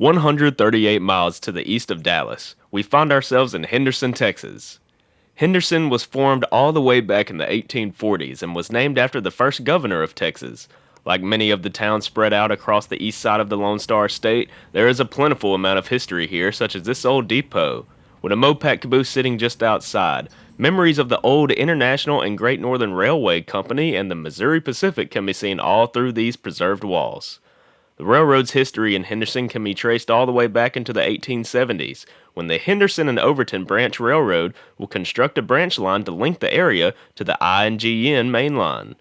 138 miles to the east of Dallas, we find ourselves in Henderson, Texas. Henderson was formed all the way back in the 1840s and was named after the first governor of Texas. Like many of the towns spread out across the east side of the Lone Star State, there is a plentiful amount of history here, such as this old depot, with a Mopac caboose sitting just outside. Memories of the old International and Great Northern Railway Company and the Missouri Pacific can be seen all through these preserved walls. The railroad's history in Henderson can be traced all the way back into the 1870s, when the Henderson and Overton Branch Railroad will construct a branch line to link the area to the I&GN main line.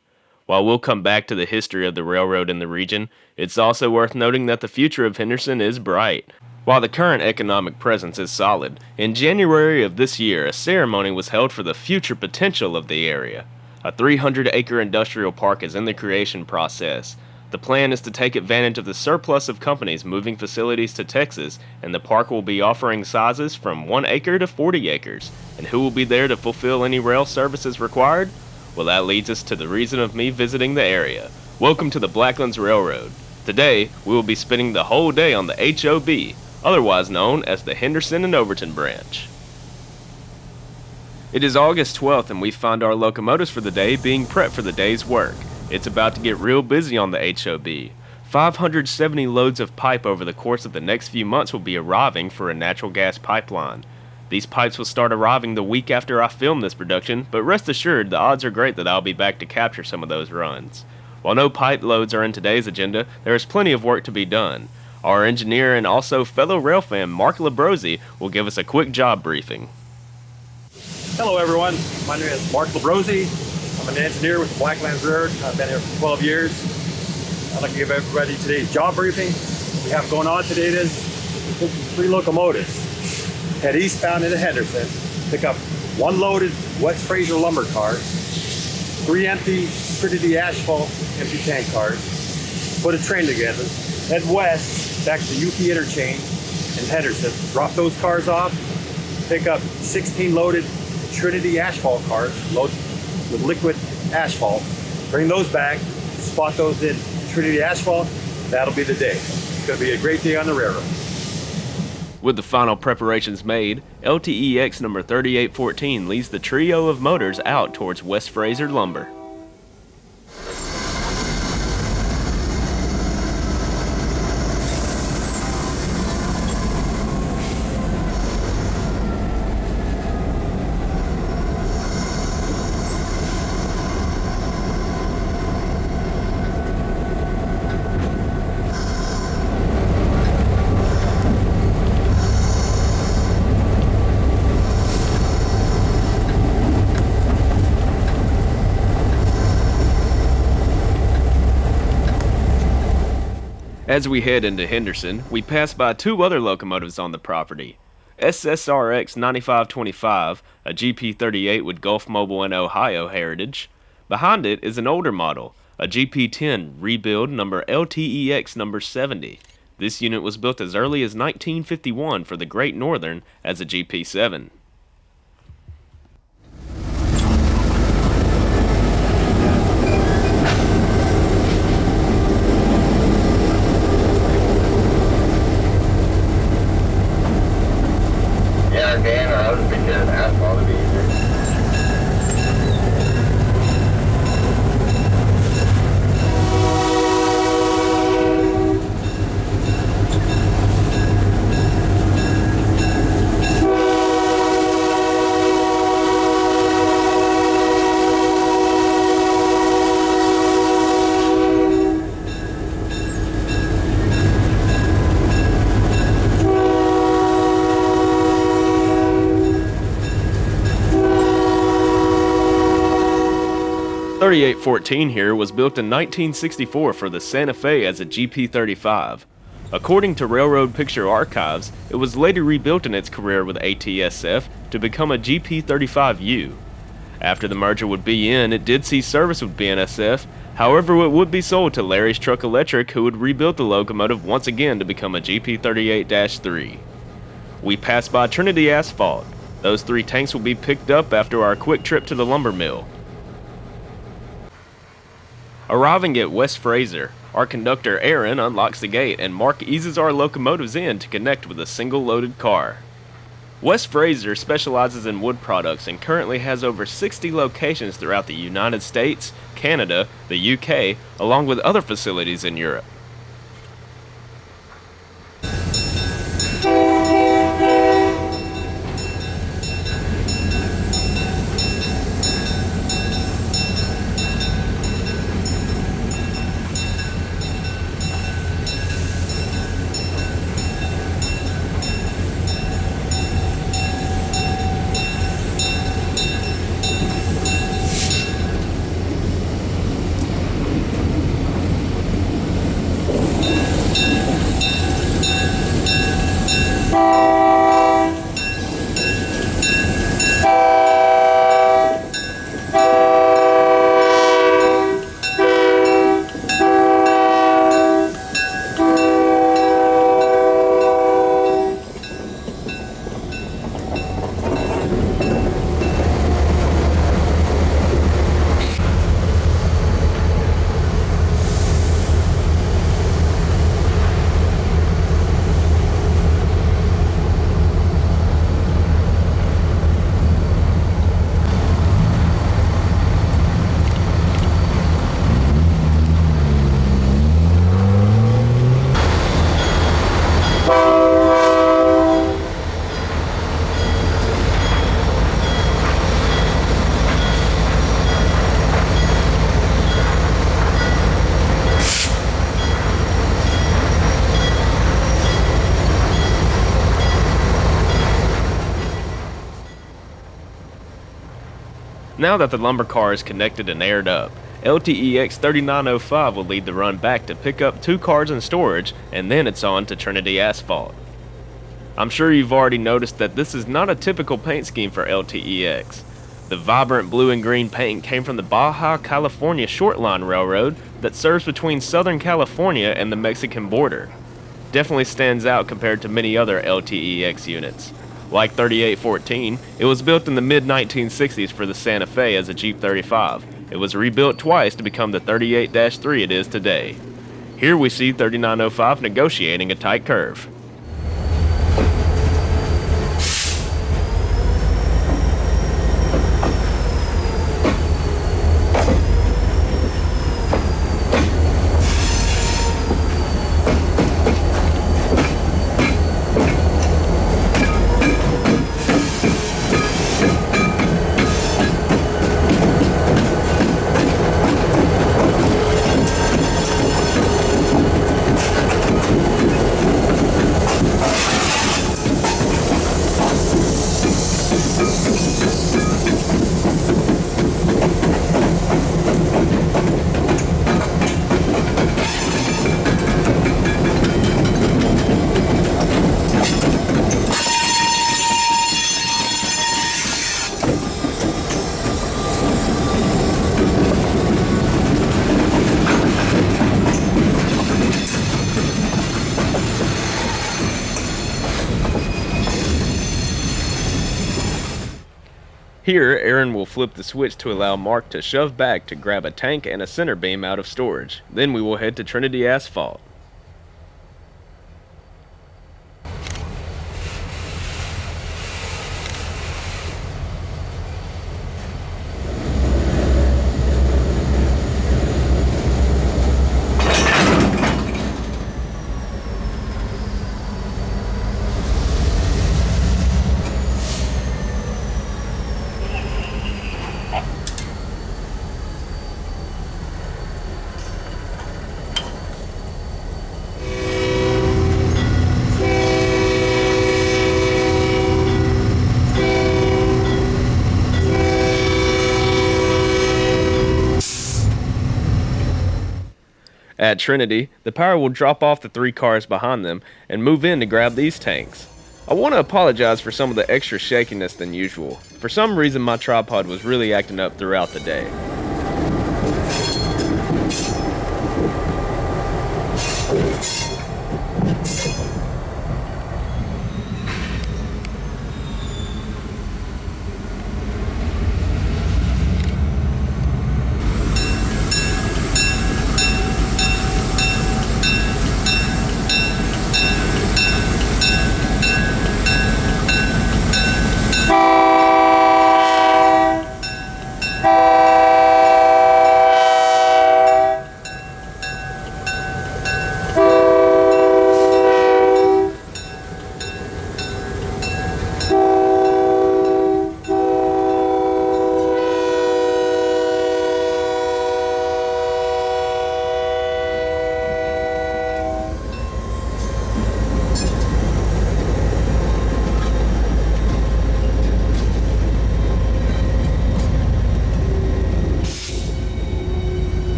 While we'll come back to the history of the railroad in the region, it's also worth noting that the future of Henderson is bright. While the current economic presence is solid, in January of this year a ceremony was held for the future potential of the area. A 300-acre industrial park is in the creation process. The plan is to take advantage of the surplus of companies moving facilities to Texas, and the park will be offering sizes from 1 acre to 40 acres. And who will be there to fulfill any rail services required? Well, that leads us to the reason of me visiting the area. Welcome to the Blacklands Railroad. Today, we will be spending the whole day on the HOB, otherwise known as the Henderson and Overton branch. It is August 12th and we find our locomotives for the day being prepped for the day's work. It's about to get real busy on the HOB. 570 loads of pipe over the course of the next few months will be arriving for a natural gas pipeline. These pipes will start arriving the week after I film this production, but rest assured the odds are great that I'll be back to capture some of those runs. While no pipe loads are in today's agenda, there is plenty of work to be done. Our engineer and also fellow rail fan Mark Labrosi will give us a quick job briefing. Hello everyone, my name is Mark Labrosi. I'm an engineer with the Blacklands Railroad. I've been here for 12 years. I'd like to give everybody today's job briefing. What we have going on today is 3 locomotives. Head eastbound into Henderson, pick up 1 loaded West Fraser lumber car, 3 empty Trinity asphalt empty tank cars, put a train together, head west back to UP Interchange in Henderson, drop those cars off, pick up 16 loaded Trinity asphalt cars, loaded with liquid asphalt, bring those back, spot those in Trinity asphalt. That'll be the day. It's going to be a great day on the railroad. With the final preparations made, LTEX number 3814 leads the trio of motors out towards West Fraser Lumber. As we head into Henderson, we pass by 2 other locomotives on the property. SSRX 9525, a GP38 with Gulf Mobile and Ohio heritage. Behind it is an older model, a GP10 rebuild number LTEX number 70. This unit was built as early as 1951 for the Great Northern as a GP7. Asphalt would be easier. 3814 here was built in 1964 for the Santa Fe as a GP35. According to Railroad Picture Archives, it was later rebuilt in its career with ATSF to become a GP35U. After the merger with BN, it did see service with BNSF, however it would be sold to Larry's Truck Electric, who would rebuild the locomotive once again to become a GP38-3. We pass by Trinity Asphalt. Those 3 tanks will be picked up after our quick trip to the lumber mill. Arriving at West Fraser, Our conductor Aaron unlocks the gate and Mark eases our locomotives in to connect with a single loaded car. West Fraser specializes in wood products and currently has over 60 locations throughout the United States, Canada, the UK, along with other facilities in Europe. Now that the lumber car is connected and aired up, LTEX 3905 will lead the run back to pick up 2 cars in storage, and then it's on to Trinity Asphalt. I'm sure you've already noticed that this is not a typical paint scheme for LTEX. The vibrant blue and green paint came from the Baja California shortline railroad that serves between Southern California and the Mexican border. Definitely stands out compared to many other LTEX units. Like 3814, it was built in the mid-1960s for the Santa Fe as a Jeep 35. It was rebuilt twice to become the 38-3 it is today. Here we see 3905 negotiating a tight curve. Here, Aaron will flip the switch to allow Mark to shove back to grab a tank and a center beam out of storage. Then we will head to Trinity Asphalt. At Trinity, the power will drop off the 3 cars behind them and move in to grab these tanks. I want to apologize for some of the extra shakiness than usual. For some reason my tripod was really acting up throughout the day.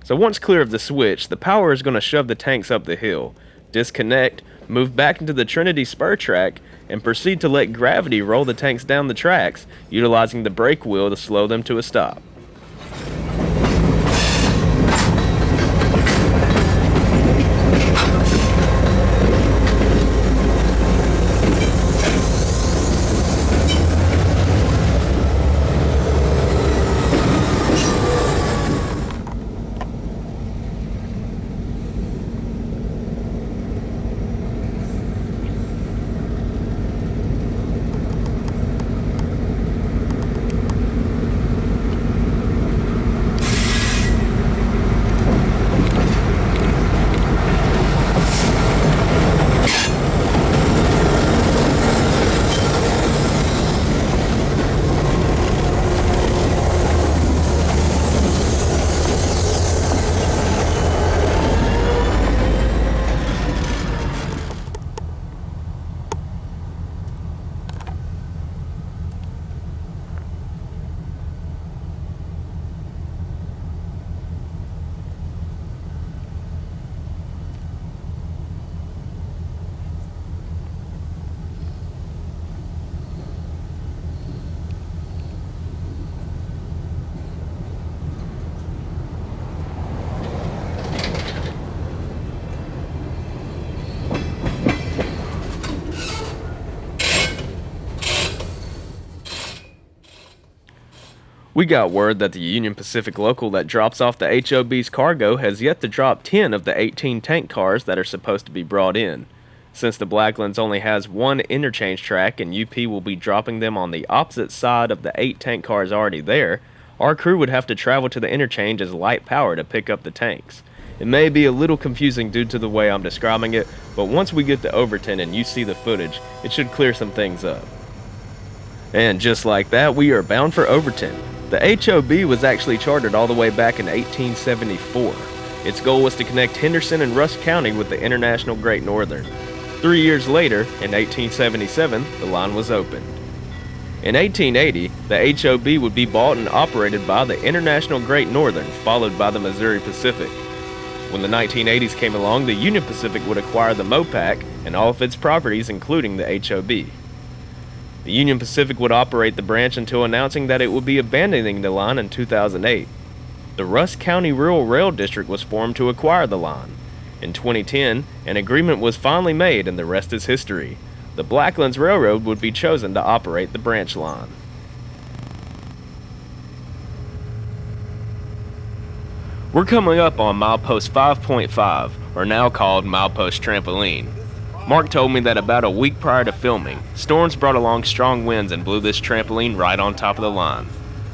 So once clear of the switch, the power is going to shove the tanks up the hill, disconnect, move back into the Trinity spur track, and proceed to let gravity roll the tanks down the tracks, utilizing the brake wheel to slow them to a stop. We got word that the Union Pacific local that drops off the HOB's cargo has yet to drop 10 of the 18 tank cars that are supposed to be brought in. Since the Blacklands only has one interchange track and UP will be dropping them on the opposite side of the 8 tank cars already there, our crew would have to travel to the interchange as light power to pick up the tanks. It may be a little confusing due to the way I'm describing it, but once we get to Overton and you see the footage, it should clear some things up. And just like that, we are bound for Overton. The HOB was actually chartered all the way back in 1874. Its goal was to connect Henderson and Rusk County with the International Great Northern. 3 years later, in 1877, the line was opened. In 1880, the HOB would be bought and operated by the International Great Northern, followed by the Missouri Pacific. When the 1980s came along, the Union Pacific would acquire the MOPAC and all of its properties, including the HOB. The Union Pacific would operate the branch until announcing that it would be abandoning the line in 2008. The Rusk County Rural Rail District was formed to acquire the line. In 2010, an agreement was finally made and the rest is history. The Blacklands Railroad would be chosen to operate the branch line. We're coming up on milepost 5.5, or now called milepost trampoline. Mark told me that about a week prior to filming, storms brought along strong winds and blew this trampoline right on top of the line.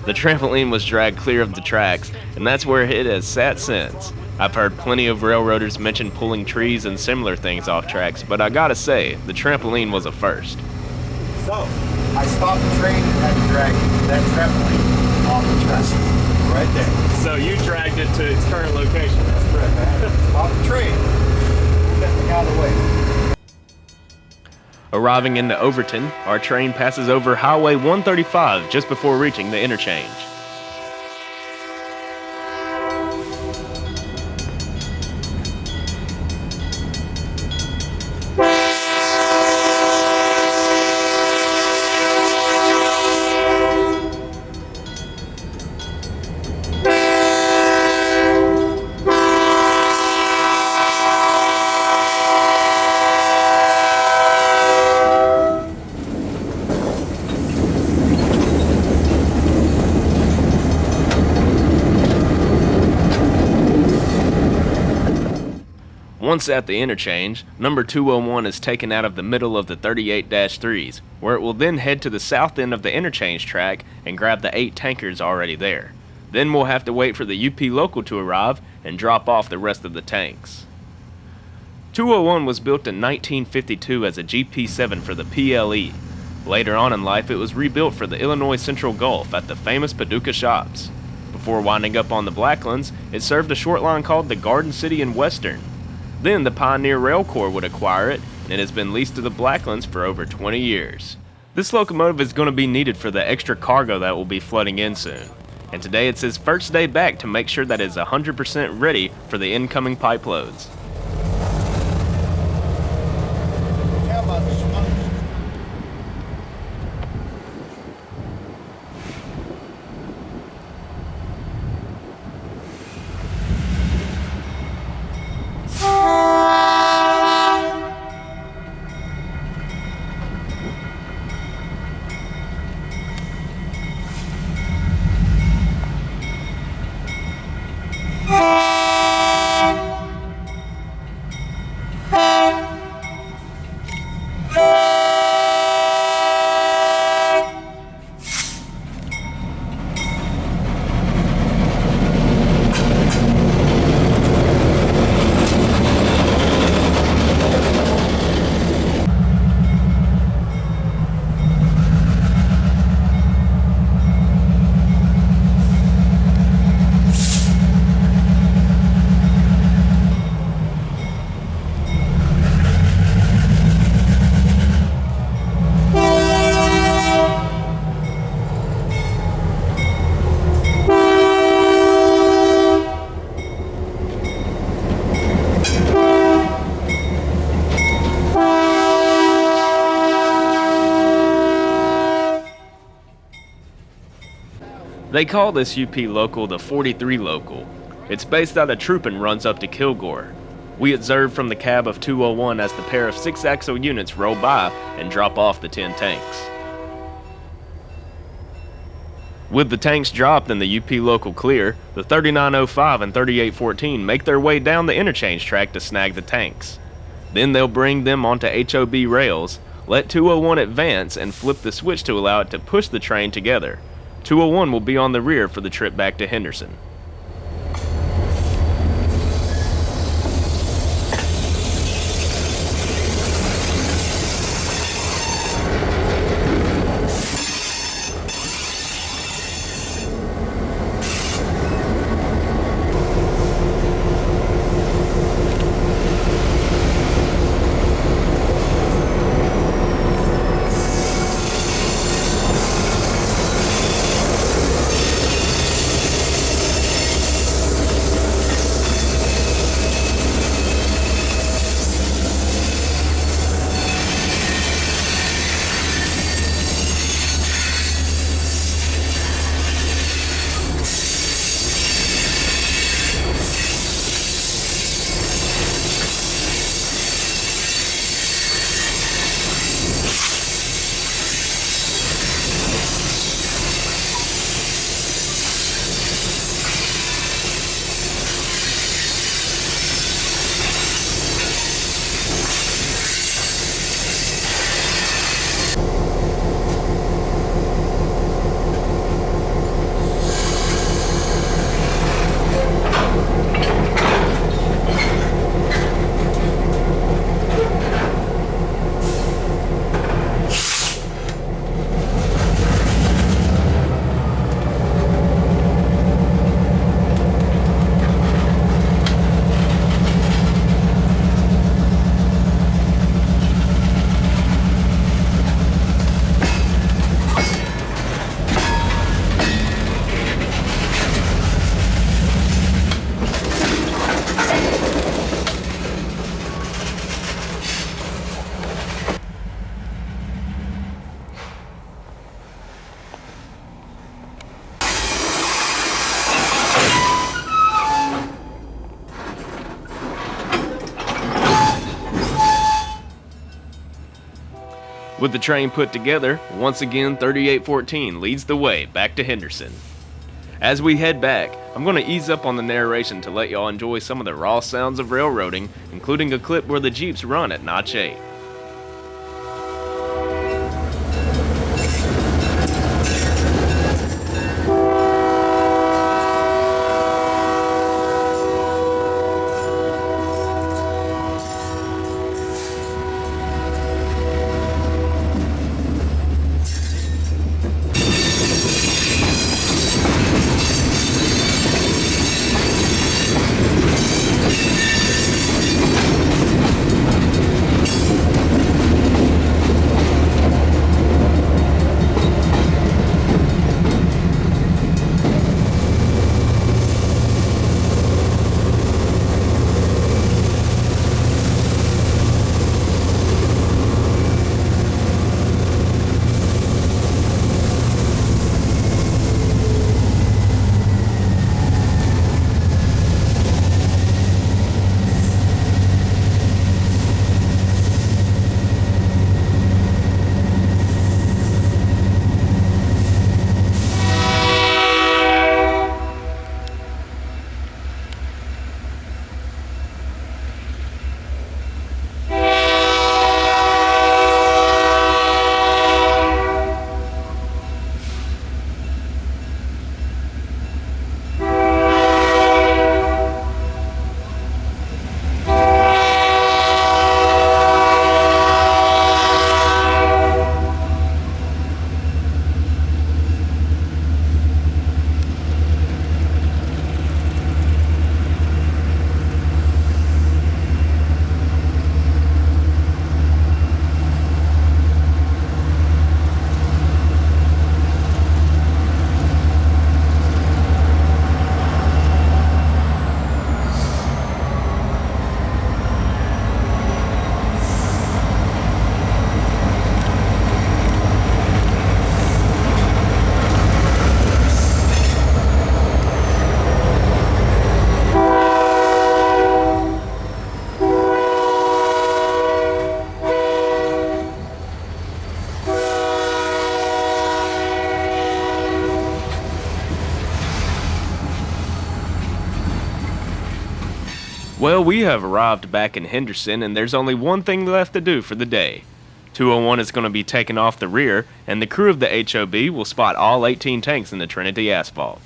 The trampoline was dragged clear of the tracks, and that's where it has sat since. I've heard plenty of railroaders mention pulling trees and similar things off tracks, but I gotta say, the trampoline was a first. So, I stopped the train and had to drag that trampoline off the tracks. Right there. So you dragged it to its current location. That's correct. I had to stop the train, move that thing out of the way. Arriving into Overton, our train passes over Highway 135 just before reaching the interchange. Once at the interchange, number 201 is taken out of the middle of the 38-3s, where it will then head to the south end of the interchange track and grab the 8 tankers already there. Then we'll have to wait for the UP local to arrive and drop off the rest of the tanks. 201 was built in 1952 as a GP7 for the PLE. Later on in life, it was rebuilt for the Illinois Central Gulf at the famous Paducah shops. Before winding up on the Blacklands, it served a short line called the Garden City and Western. Then the Pioneer Rail Corps would acquire it, and it has been leased to the Blacklands for over 20 years. This locomotive is going to be needed for the extra cargo that will be flooding in soon. and today it's his first day back to make sure that it's 100% ready for the incoming pipe loads. They call this UP local the 43 local. It's based out of Troop and runs up to Kilgore. We observe from the cab of 201 as the pair of 6-axle units roll by and drop off the 10 tanks. With the tanks dropped and the UP local clear, the 3905 and 3814 make their way down the interchange track to snag the tanks. Then they'll bring them onto HOB rails, let 201 advance, and flip the switch to allow it to push the train together. 201 will be on the rear for the trip back to Henderson. With the train put together, once again 3814 leads the way back to Henderson. As we head back, I'm going to ease up on the narration to let y'all enjoy some of the raw sounds of railroading, including a clip where the Jeeps run at Notch 8. Well, we have arrived back in Henderson, and there's only one thing left to do for the day. 201 is going to be taken off the rear, and the crew of the HOB will spot all 18 tanks in the Trinity asphalt.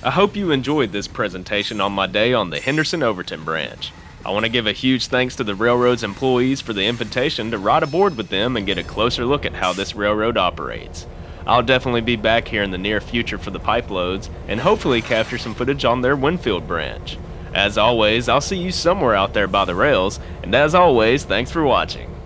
I hope you enjoyed this presentation on my day on the Henderson Overton branch. I want to give a huge thanks to the railroad's employees for the invitation to ride aboard with them and get a closer look at how this railroad operates. I'll definitely be back here in the near future for the pipe loads and hopefully capture some footage on their Winfield branch. As always, I'll see you somewhere out there by the rails, and as always, thanks for watching.